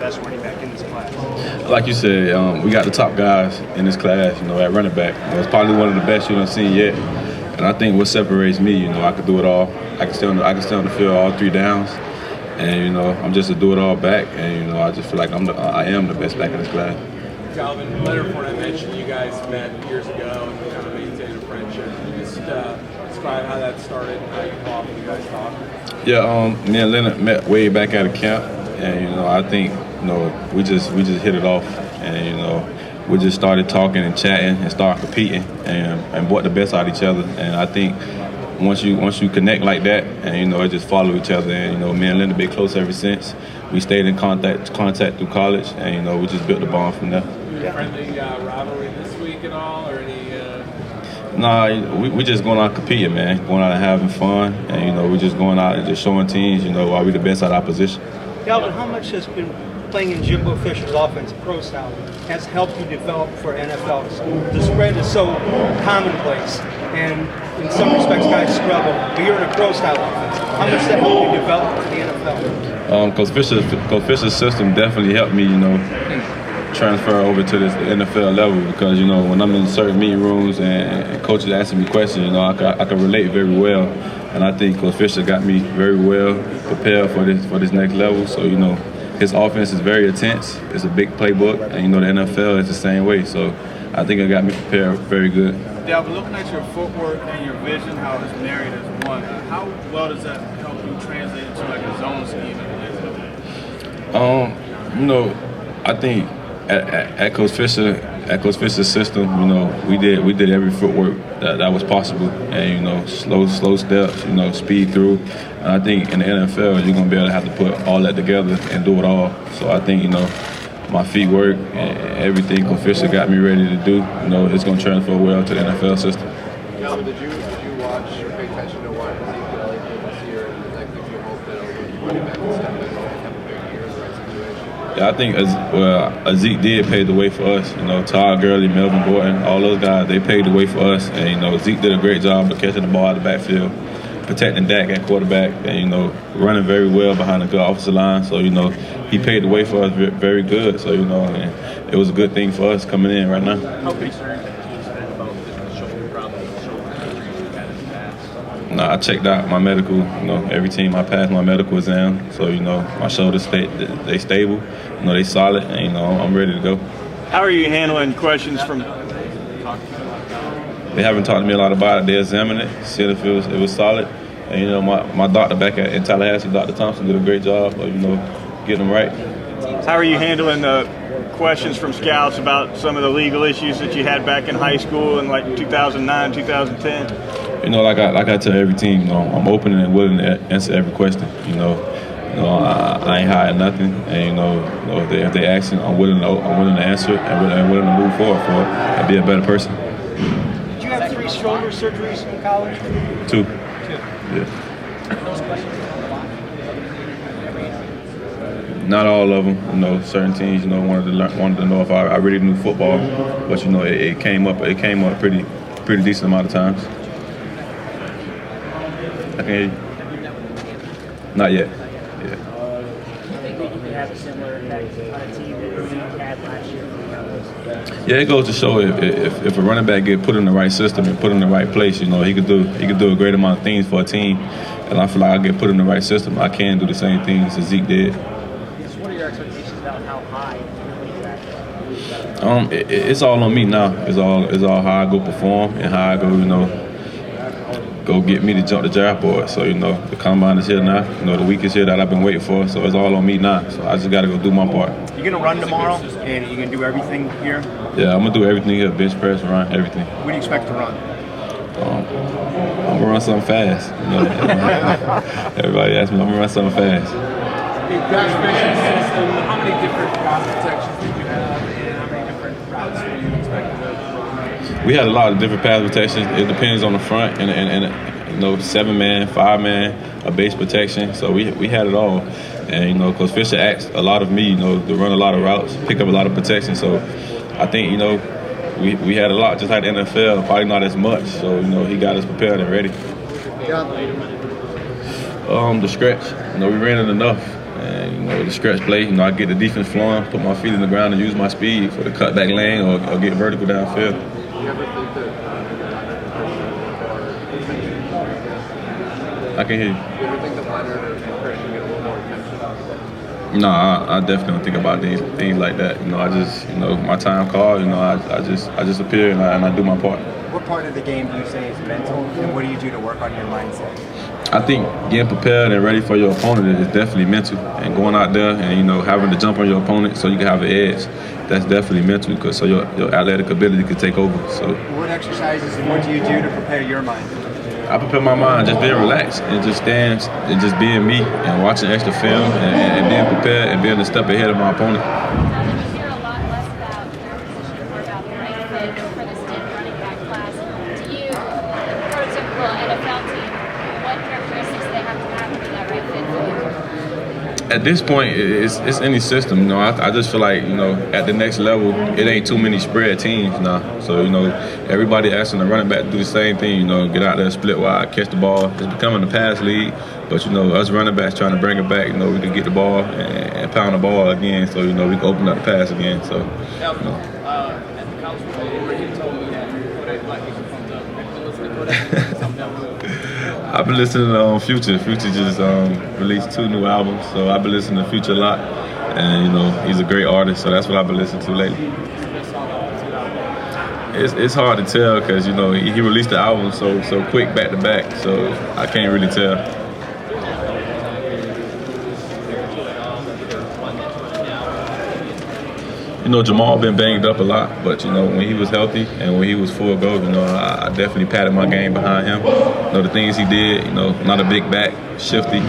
best running back in this class? Like you said, we got the top guys in this class, at running back. It's probably one of the best you've seen yet. And I think what separates me, I can do it all. I can stay on the field all 3 downs. And, I'm just a do-it-all back. And, I just feel like I am the best back in this class. Dalvin, Leonard Fournette mentioned you guys met years ago and kind of maintained a friendship. Can you just describe how that started, how you guys talked? Yeah, me and Leonard met way back at a camp. And, I think, we just hit it off. And, we just started talking and chatting and started competing and brought the best out of each other. And I think once you connect like that, and it just follow each other. And me and Leonard been close ever since. We stayed in contact through college, and we just built the bond from there. Friendly rivalry this week at all, or any? Nah, we just going out competing, man. Going out and having fun, and we're just going out and just showing teams, why we the best at our position. Dalvin, how much has been playing in Jimbo Fisher's offense, pro style, has helped you develop for NFL? The spread is so commonplace, and in some respects, guys struggle. But you're in a pro style offense. How much does that help you develop for the NFL? Coach Fisher's system definitely helped me, transfer over to this NFL level because, when I'm in certain meeting rooms and coaches asking me questions, I can relate very well. And I think Coach Fisher got me very well prepared for this next level. So, his offense is very intense. It's a big playbook, and, the NFL is the same way. So I think it got me prepared very good. Dalvin, looking at your footwork and your vision, how it's married as one, how well does that help you translate into like a zone scheme? I think at Coach Fisher's system, we did every footwork that was possible, and slow steps, speed through. And I think in the NFL, you're gonna be able to have to put all that together and do it all. So I think my feet work and everything Coach Fisher got me ready to do. It's gonna transfer well to the NFL system. Dalvin, did you watch or pay attention to what Ezekiel did this year, and does that give you hope that a running back can step in and have a big year in the right situation? Yeah, I think Zeke did pave the way for us. Todd Gurley, Melvin Gordon, all those guys, they paved the way for us. And, Zeke did a great job of catching the ball out of the backfield, protecting Dak at quarterback, and, running very well behind the good offensive line. So, he paved the way for us very good. So, and it was a good thing for us coming in right now. How concerned have teams been about the shoulder problems, shoulder injuries you've had in the past? I checked out my medical. Every team I passed my medical exam. So, my shoulders they stable. They solid, and I'm ready to go. How are you handling questions from? They haven't talked to me a lot about it. They examined it, said if it was solid. And my doctor back in Tallahassee, Dr. Thompson, did a great job of getting them right. How are you handling the questions from scouts about some of the legal issues that you had back in high school in like 2009, 2010? Like I tell every team, I'm open and willing to answer every question. I ain't hiding nothing, and if they ask, I'm willing to answer it and willing to move forward for it and be a better person. Did you have 3 shoulder surgeries in college? 2. Yeah. Not all of them. Certain teams, wanted to know if I really knew football, but it came up pretty decent amount of times. I can hear you. Not yet. Yeah. Have a similar effect on a team that Zeke had last year. Yeah, it goes to show if a running back get put in the right system and put in the right place, he could do a great amount of things for a team. And I feel like I get put in the right system, I can do the same things that Zeke did. What are your expectations about how high you really It's all on me now. It's all how I go perform and how I go get me to jump the draft board. So, the combine is here now. The week is here that I've been waiting for. So it's all on me now. So I just got to go do my part. You're going to run tomorrow, and you're going to do everything here? Yeah, I'm going to do everything here. Bench press, run, everything. What do you expect to run? I'm going to run something fast. Everybody asks me, I'm going to run something fast. In pass protection system, how many different pass protections did you have, and how many different routes were you expecting to run? We had a lot of different pass protections. It depends on the front and 7-man, 5-man, a base protection. So we had it all. And Coach Fisher asked a lot of me, to run a lot of routes, pick up a lot of protection. So I think we had a lot, just like the NFL, probably not as much. So he got us prepared and ready. The stretch, we ran it enough. And, you know, the stretch play, you know, I get the defense flowing, put my feet in the ground and use my speed for the cutback lane or get vertical downfield. Do you ever think that I can hear you. Do you ever think that Leonard or Christian get a little more attention? No, I definitely don't think about things like that. You know, I just, you know, my time called. You know, I just appear and I do my part. What part of the game do you say is mental, and what do you do to work on your mindset? I think getting prepared and ready for your opponent is definitely mental. And going out there and, you know, having to jump on your opponent so you can have an edge, that's definitely mental because so your athletic ability can take over. So What exercises and what do you do to prepare your mind? I prepare my mind just being relaxed and just stands and just being me and watching extra film and being prepared and being a step ahead of my opponent. You hear a lot less about your position, more about the right fit for this deep running back class. Do you, prototypical NFL team, what characteristics they have to be that right fit for you? At this point, it's any system. You know, I just feel like, you know, at the next level, it ain't too many spread teams now. So, you know, everybody asking the running back to do the same thing. You know, get out there, split wide, catch the ball. It's becoming a pass league. But, you know, us running backs trying to bring it back. You know, we can get the ball and pound the ball again. So, you know, we can open up the pass again. So, you know. I've been listening to Future. Future just released 2 new albums, so I've been listening to Future a lot. And, you know, he's a great artist, so that's what I've been listening to lately. It's hard to tell because, you know, he released the album so quick back to back, so I can't really tell. You know, Jamal been banged up a lot, but, you know, when he was healthy and when he was full go, you know, I definitely patted my game behind him. You know, the things he did, you know, not a big back, shifty,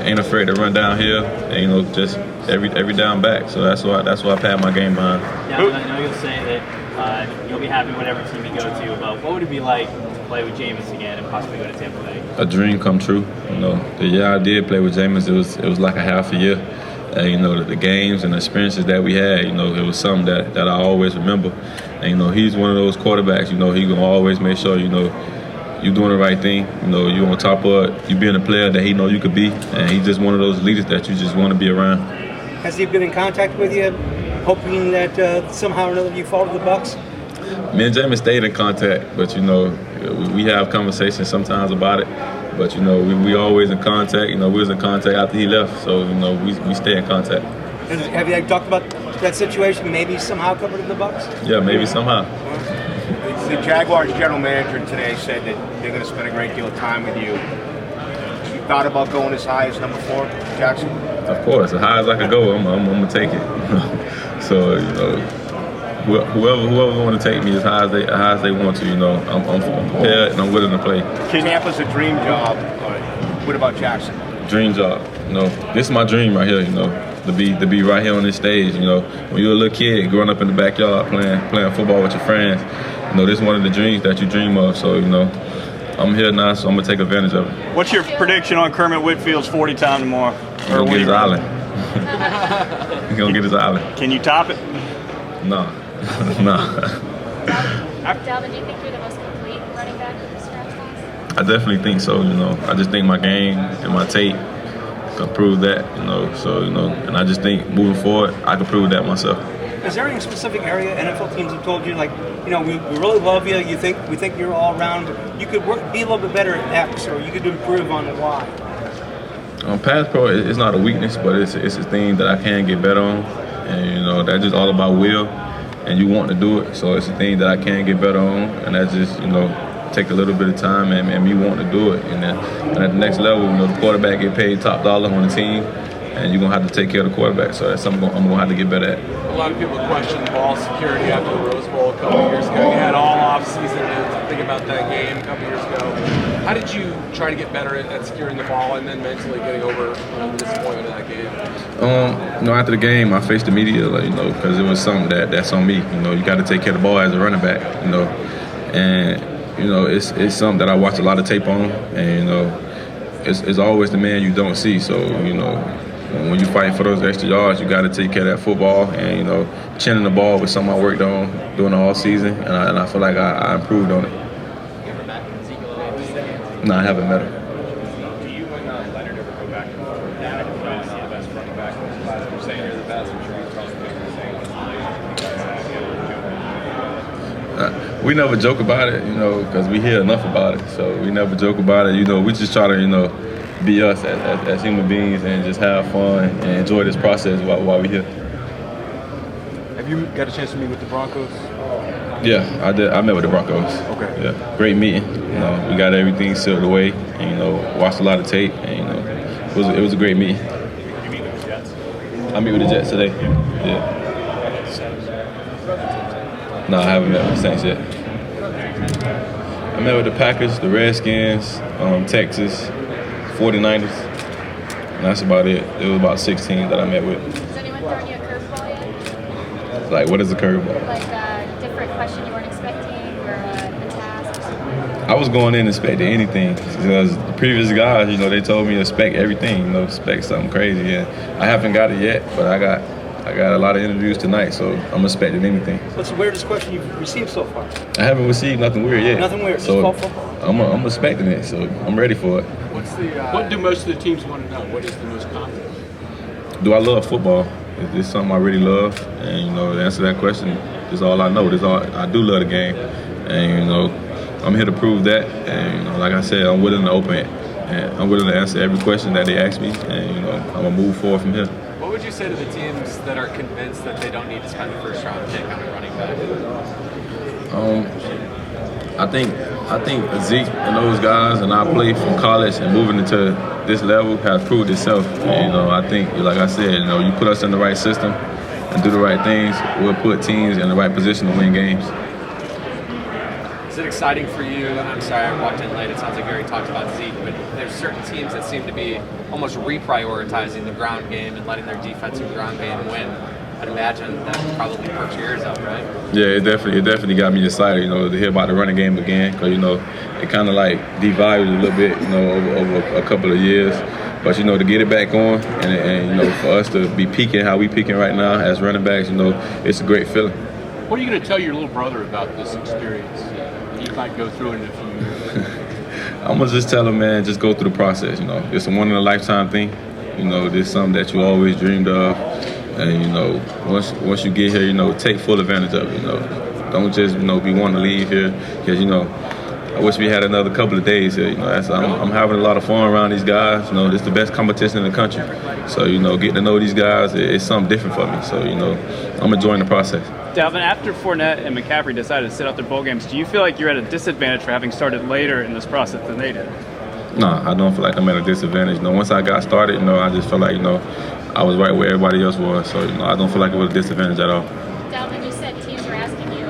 ain't afraid to run downhill, and, you know, just every down back. So that's why I pat my game behind. Yeah, I know you'll say that you'll be happy whatever team you go to, but what would it be like to play with Jameis again and possibly go to Tampa Bay? A dream come true. You know, the year I did play with Jameis, it was like a half a year. You know, the games and the experiences that we had, you know, it was something that I always remember. And, you know, he's one of those quarterbacks, you know, he's going to always make sure, you know, you're doing the right thing. You know, you on top of it, you being a player that he know you could be. And he's just one of those leaders that you just want to be around. Has he been in contact with you, hoping that somehow or another you fall to the Bucs? Me and Jameis stayed in contact, but, you know, we have conversations sometimes about it. But, you know, we always in contact. You know, we was in contact after he left. So, you know, we stay in contact. Have you talked about that situation maybe somehow covered in the Bucs? Yeah, maybe somehow. The Jaguars general manager today said that they're going to spend a great deal of time with you. You thought about going as high as number 4, Jackson? Of course, as high as I could go, I'm going to take it. So, you know, whoever want to take me as high as they want to, you know, I'm prepared and I'm willing to play. Tampa's a dream job. What about Jackson? Dream job. You know, this is my dream right here. You know, to be right here on this stage. You know, when you're a little kid growing up in the backyard playing football with your friends, you know, this is one of the dreams that you dream of. So, you know, I'm here now, so I'm gonna take advantage of it. What's your prediction on Kermit Whitfield's 40 time tomorrow? He's gonna get his island. He's gonna get his island. Can you top it? No. Dalvin, do you think you're the most complete running back in this draft class? I definitely think so. You know, I just think my game and my tape can prove that. You know, so, you know, and I just think moving forward, I can prove that myself. Is there any specific area NFL teams have told you, like, you know, we really love you. We think you're all around. You could be a little bit better at X, or you could improve on Y. Pass pro is not a weakness, but it's a thing that I can get better on, and, you know, that's just all about will, and you want to do it. So it's a thing that I can get better on, and that's just, you know, take a little bit of time and me want to do it. And at the next level, you know, the quarterback get paid top dollar on the team, and you're gonna have to take care of the quarterback. So that's something I'm gonna have to get better at. A lot of people question ball security after the Rose Bowl a couple years ago. You had all off season to think about that game a couple years ago. How did you try to get better at securing the ball and then mentally getting over the disappointment of that game? You know, after the game, I faced the media, like, you know, because it was something that's on me. You know, you got to take care of the ball as a running back. You know, and, you know, it's something that I watch a lot of tape on, and, you know, it's always the man you don't see. So, you know, when you fight for those extra yards, you got to take care of that football, and, you know, chinning the ball was something I worked on during the all season, and I feel like I improved on it. No, I haven't met him. Do you and Leonard ever go back and forth? past. I'm sure you've talked We never joke about it, because we hear enough about it. So we never joke about it. We just try to, be us as human beings and just have fun and enjoy this process while we're here. Have you got a chance to meet with the Broncos? Yeah, I did. I met with the Broncos. Okay. Yeah, great meeting. We got everything sealed away, and watched a lot of tape, and it was a great meeting. Did you meet with the Jets? I meet with the Jets today. Yeah. No, I haven't met with the Saints yet. I met with the Packers, the Redskins, Texas, 49ers, and that's about it. It was about 16 that I met with. Has anyone thrown you a curveball yet? Like, what is a curveball? Like a different question you weren't expecting, or a task or something? I was going in expecting anything because the previous guys, they told me to expect everything, expect something crazy, and I haven't got it yet, but I got a lot of interviews tonight, so I'm expecting anything. What's the weirdest question you've received so far? I haven't received nothing weird yet. Nothing weird, so just football? I'm expecting it, so I'm ready for it. What do most of the teams want to know? What is the most common? Do I love football? Is this something I really love? And to answer that question is all I know. I do love the game, and I'm here to prove that. And like I said, I'm willing to open it, and I'm willing to answer every question that they ask me, and I'm gonna move forward from here. What would you say to the teams that are convinced that they don't need to spend the first round pick on a running back? I think Zeke and those guys and I play from college and moving into this level has proved itself. And, I think, like I said, you put us in the right system and do the right things, we'll put teams in the right position to win games. Is it exciting for you? I'm sorry, I walked in late. It sounds like you already talked about Zeke, but there's certain teams that seem to be almost reprioritizing the ground game and letting their defensive ground game win. I'd imagine that probably perks your ears up, right? Yeah, it definitely got me excited, to hear about the running game again, because it kind of like devalued a little bit, over a couple of years. But to get it back on, and for us to be peaking how we peaking right now as running backs, it's a great feeling. What are you going to tell your little brother about this experience? He might go through it in a few years. I'm gonna just tell him, man, just go through the process. It's a one-in-a-lifetime thing. This is something that you always dreamed of. And once you get here, take full advantage of it. Don't just be wanting to leave here because I wish we had another couple of days here. I'm having a lot of fun around these guys. This is the best competition in the country. So getting to know these guys is something different for me. So I'm enjoying the process. Dalvin, after Fournette and McCaffrey decided to sit out their bowl games, do you feel like you're at a disadvantage for having started later in this process than they did? No, I don't feel like I'm at a disadvantage. Once I got started, I just felt like I was right where everybody else was. So I don't feel like it was a disadvantage at all. Dalvin, you said teams were asking you,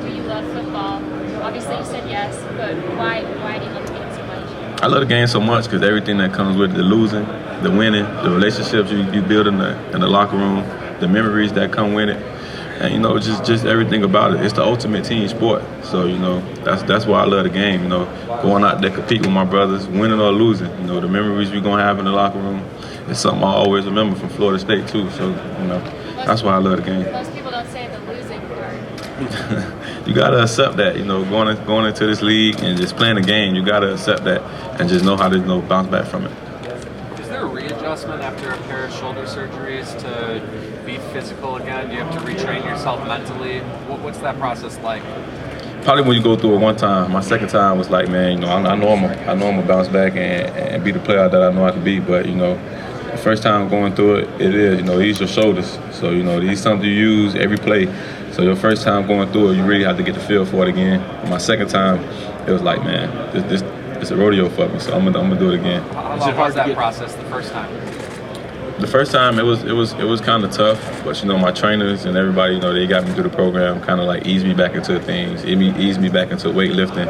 do you love football? Obviously you said yes, but why do you love the game so much? I love the game so much because everything that comes with it, the losing, the winning, the relationships you build in the locker room, the memories that come with it, and just everything about it. It's the ultimate team sport. So that's why I love the game. Going out there compete with my brothers, winning or losing. The memories we're gonna have in the locker room. It's something I always remember from Florida State too. So that's why I love the game. Most people don't say the losing part. You gotta accept that. Going into this league and just playing the game, you gotta accept that and just know how to bounce back from it. Is there a readjustment after a pair of shoulder surgeries to be physical again? Do you have to retrain yourself mentally? What's that process like? Probably when you go through it one time. My second time was like, man, I know I'm gonna bounce back and be the player that I know I can be. But the first time going through it, these are your shoulders. So these is something you use every play. So your first time going through it, you really have to get the feel for it again. My second time, it was like, man, this it's a rodeo for me. So I'm gonna do it again. How long was that process the first time? The first time it was kind of tough, but my trainers and everybody, they got me through the program, kind of like eased me back into things, eased me back into weightlifting,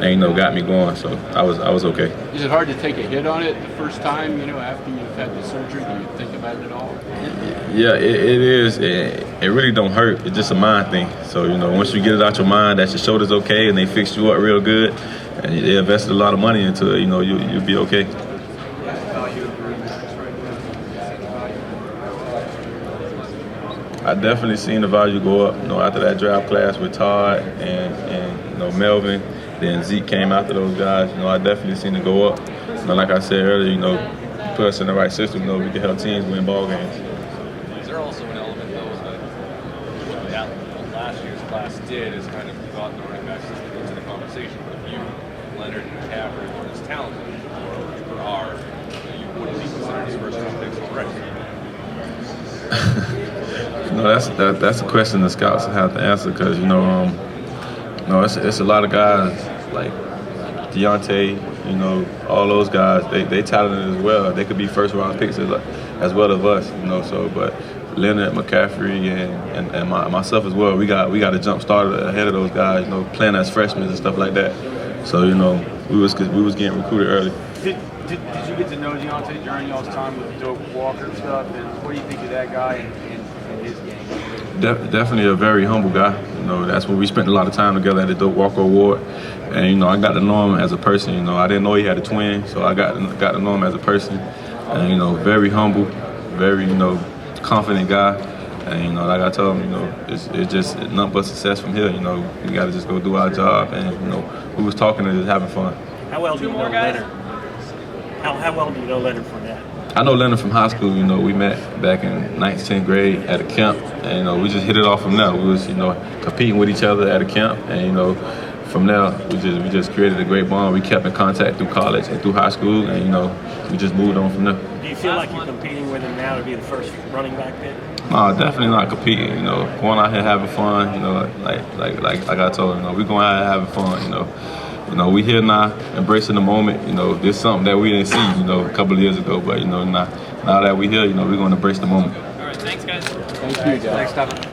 and got me going. So I was okay. Is it hard to take a hit on it the first time, after you've had the surgery? Do you think about it at all? Yeah, it is. It really don't hurt. It's just a mind thing. So once you get it out your mind that your shoulder's okay and they fixed you up real good, and they invested a lot of money into it, you'll be okay. I definitely seen the value go up. After that draft class with Todd and Melvin, then Zeke came after those guys. I definitely seen it go up. Like I said earlier, put us in the right system. We can help teams win ball games. Is there a also an element, though, that what last year's class did is kind of brought the running backs into the conversation. But if you, Leonard and McCaffrey, weren't as talented or are, you wouldn't be considered as first-round picks already. No, that's a question the scouts have to answer because it's a lot of guys like Deontay, all those guys. They talented as well. They could be first round picks as well as us, So, but Leonard, McCaffrey, and myself as well. We got a jump started ahead of those guys. Playing as freshmen and stuff like that. So we was getting recruited early. Did you get to know Deontay during y'all's time with Doak Walker and stuff? And what do you think of that guy and his game? Definitely a very humble guy. That's where we spent a lot of time together at the Doak Walker Award. And I got to know him as a person. I didn't know he had a twin, so I got to know him as a person. And very humble, very confident guy. And like I told him, it's just nothing but success from here. We got to just go do our job. And we was talking and just having fun. How well do you know Leonard? How well do you know Leonard Fournette? I know Leonard from high school. We met back in 9th, 10th grade at a camp, and we just hit it off from there. We was competing with each other at a camp, and from there we just created a great bond. We kept in contact through college and through high school, and we just moved on from there. Do you feel like you're competing with him now to be the first running back pick? No, definitely not competing. Going out here having fun. Like I told him, we going out here having fun. We here now, embracing the moment. This is something that we didn't see, a couple of years ago. But now that we here, we're going to embrace the moment. All right, thanks, guys. Thank you, guys. Thanks, Dalvin.